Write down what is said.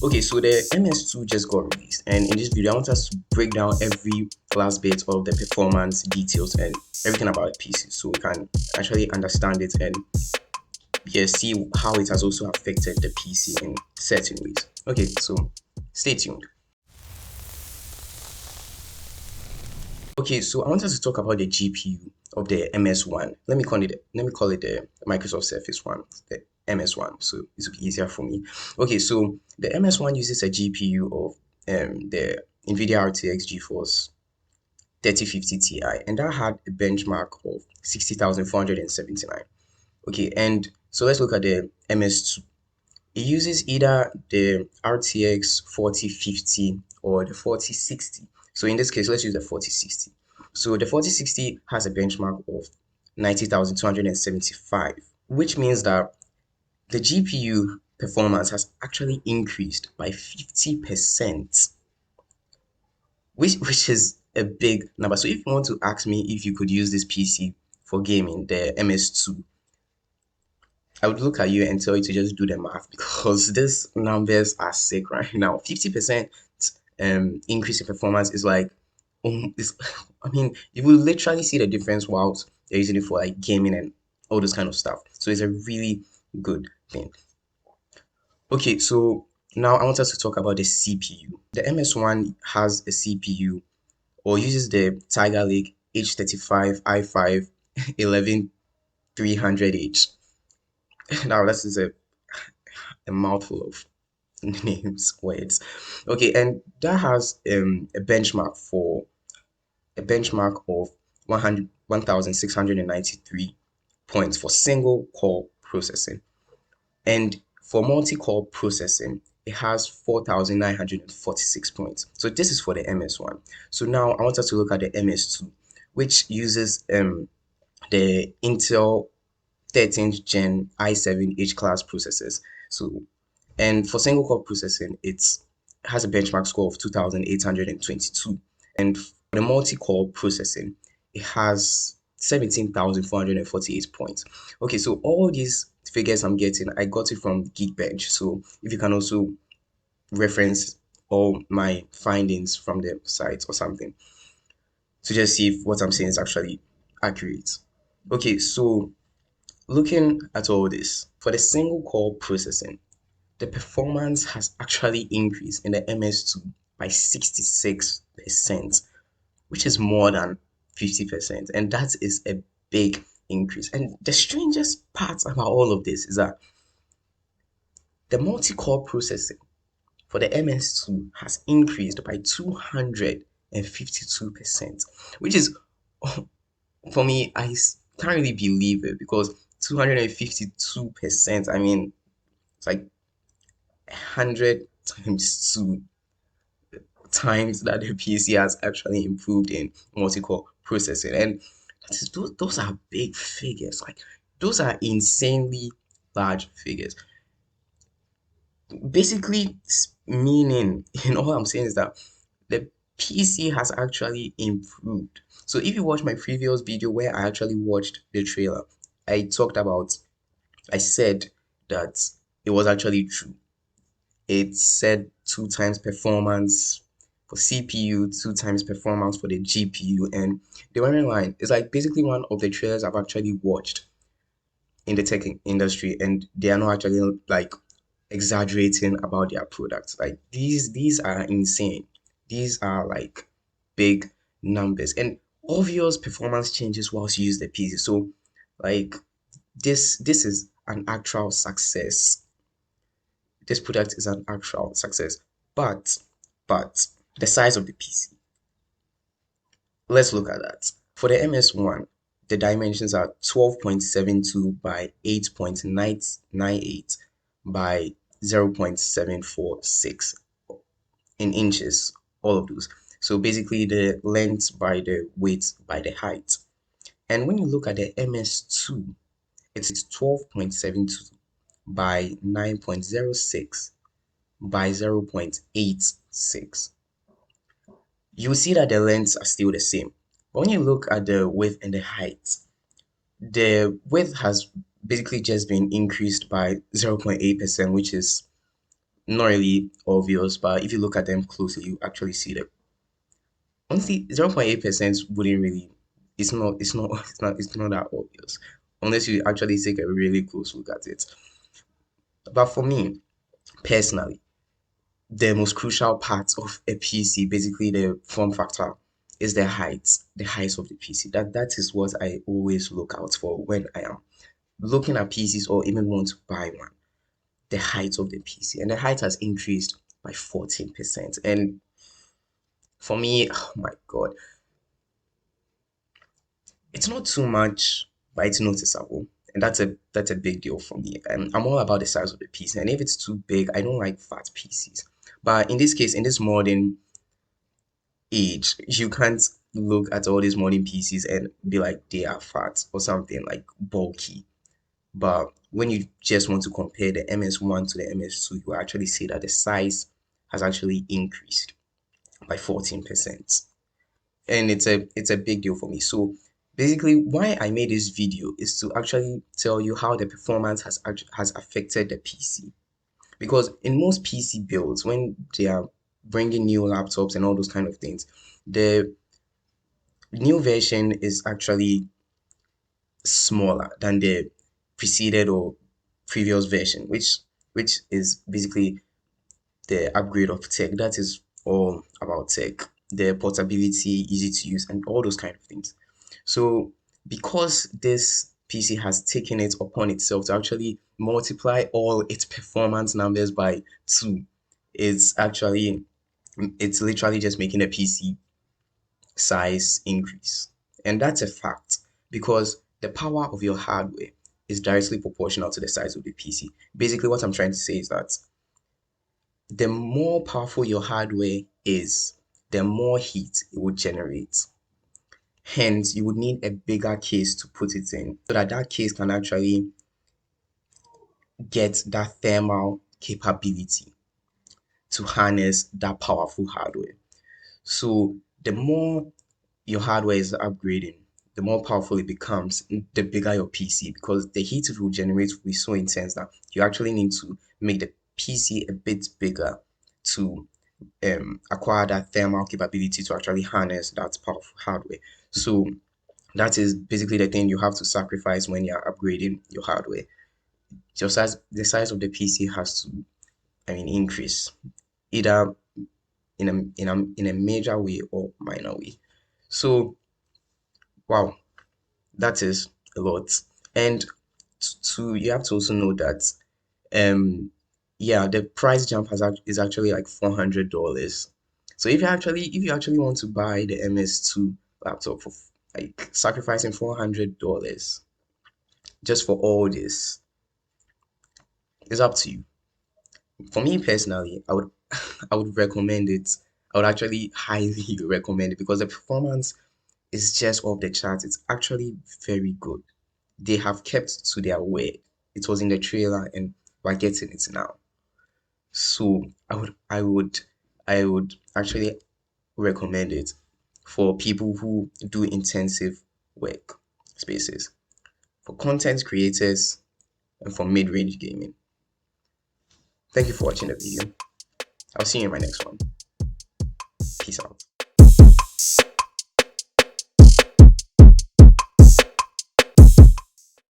Okay, so the MS2 just got released, and in this video I want us to break down every last bit of the performance details and everything about the PC so we can actually understand it and see how it has also affected the PC in certain ways. Okay, so stay tuned. Okay, so I want us to talk about the GPU of the MS1. Let me call it the Microsoft Surface one, the MS1, so it will be easier for me. Okay, so the MS1 uses a GPU of the NVIDIA RTX GeForce 3050 Ti, and that had a benchmark of 60,479. Okay, and so let's look at the MS2. It uses either the RTX 4050 or the 4060. So in this case, let's use the 4060. So the 4060 has a benchmark of 90,275, which means that the GPU performance has actually increased by 50%, which is a big number. So if you want to ask me if you could use this PC for gaming, the MS2, I would look at you and tell you to just do the math because these numbers are sick right now. 50% increase in performance is like, it's, I mean, you will literally see the difference whilst they're using it for like gaming and all this kind of stuff. So it's a really good thing. Okay, so now I want us to talk about the CPU. The MS1 has a CPU or uses the Tiger Lake H35 i5 11300H. Now, this is a mouthful of names, words. Okay, and that has a benchmark of 1,693 points for single core processing. And for multi-core processing, it has 4,946 points. So this is for the MS1. So now I want us to look at the MS2, which uses the Intel 13th gen i7 H-class processors. So, and for single core processing, it has a benchmark score of 2,822. And for the multi-core processing, it has 17,448 points. Okay, so all these figures I'm getting, I got it from Geekbench. So if you can also reference all my findings from the site or something to just see if what I'm saying is actually accurate. Okay, so looking at all this, for the single core processing, the performance has actually increased in the MS2 by 66%, which is more than 50%. And that is a big increase. And the strangest part about all of this is that the multi-core processing for the MS2 has increased by 252%, which is, for me, can't really believe it because 252%, I mean, it's like 100 times 2 times that the PC has actually improved in multi-core processing. And those are big figures. Like, those are insanely large figures. Basically, meaning, all I'm saying is that the PC has actually improved. So if you watch my previous video where I actually watched the trailer, I said that it was actually true. It said 2 times performance for CPU, 2 times performance for the GPU, and they weren't lying. It's like basically one of the trailers I've actually watched in the tech industry, and they are not actually like exaggerating about their products. Like these are insane. These are like big numbers and obvious performance changes whilst you use the PC. So like this is an actual success. This product is an actual success. But the size of the PC. Let's look at that. For the MS1, the dimensions are 12.72 by 8.998 by 0.746 in inches, all of those. So basically the length by the width by the height. And when you look at the MS2, it's 12.72 by 9.06 by 0.86. You see that the lengths are still the same. But when you look at the width and the height, the width has basically just been increased by 0.8%, which is not really obvious, but if you look at them closely, you actually see that honestly 0.8% wouldn't really, it's not that obvious unless you actually take a really close look at it. But for me personally, the most crucial part of a PC, basically the form factor, is the height of the PC. That is what I always look out for when I am looking at PCs or even want to buy one. The height of the PC, and the height has increased by 14%. And for me, oh my God, it's not too much, but it's noticeable. And that's a big deal for me. And I'm all about the size of the PC. And if it's too big, I don't like fat PCs. But in this case, in this modern age, you can't look at all these modern PCs and be like they are fat or something like bulky. But when you just want to compare the MS1 to the MS2, you actually see that the size has actually increased by 14%. And it's a big deal for me. So basically why I made this video is to actually tell you how the performance has affected the PC. Because in most PC builds, when they are bringing new laptops and all those kind of things, the new version is actually smaller than the preceded or previous version, which is basically the upgrade of tech. That is all about tech, the portability, easy to use, and all those kind of things. So because this PC has taken it upon itself to actually multiply all its performance numbers by two, it's actually it's literally just making the PC size increase. And that's a fact because the power of your hardware is directly proportional to the size of the PC. Basically, what I'm trying to say is that the more powerful your hardware is, the more heat it would generate. Hence, you would need a bigger case to put it in so that that case can actually get that thermal capability to harness that powerful hardware. So, the more your hardware is upgrading, the more powerful it becomes, the bigger your PC, because the heat it will generate will be so intense that you actually need to make the PC a bit bigger to acquire that thermal capability to actually harness that powerful hardware. So that is basically the thing you have to sacrifice when you're upgrading your hardware. The size of the PC has to, increase either in a major way or minor way. So wow, that is a lot. And you have to also know that um yeah, the price jump is actually like $400. So if you actually want to buy the MS2 laptop for like sacrificing $400 just for all this is up to you. For me personally, I would I would recommend it. I would actually highly recommend it because the performance is just off the charts. It's actually very good. They have kept to their word. It was in the trailer and we're getting it now. So I would actually recommend it for people who do intensive work spaces, for content creators, and for mid-range gaming. Thank you for watching the video. I'll see you in my next one. Peace out.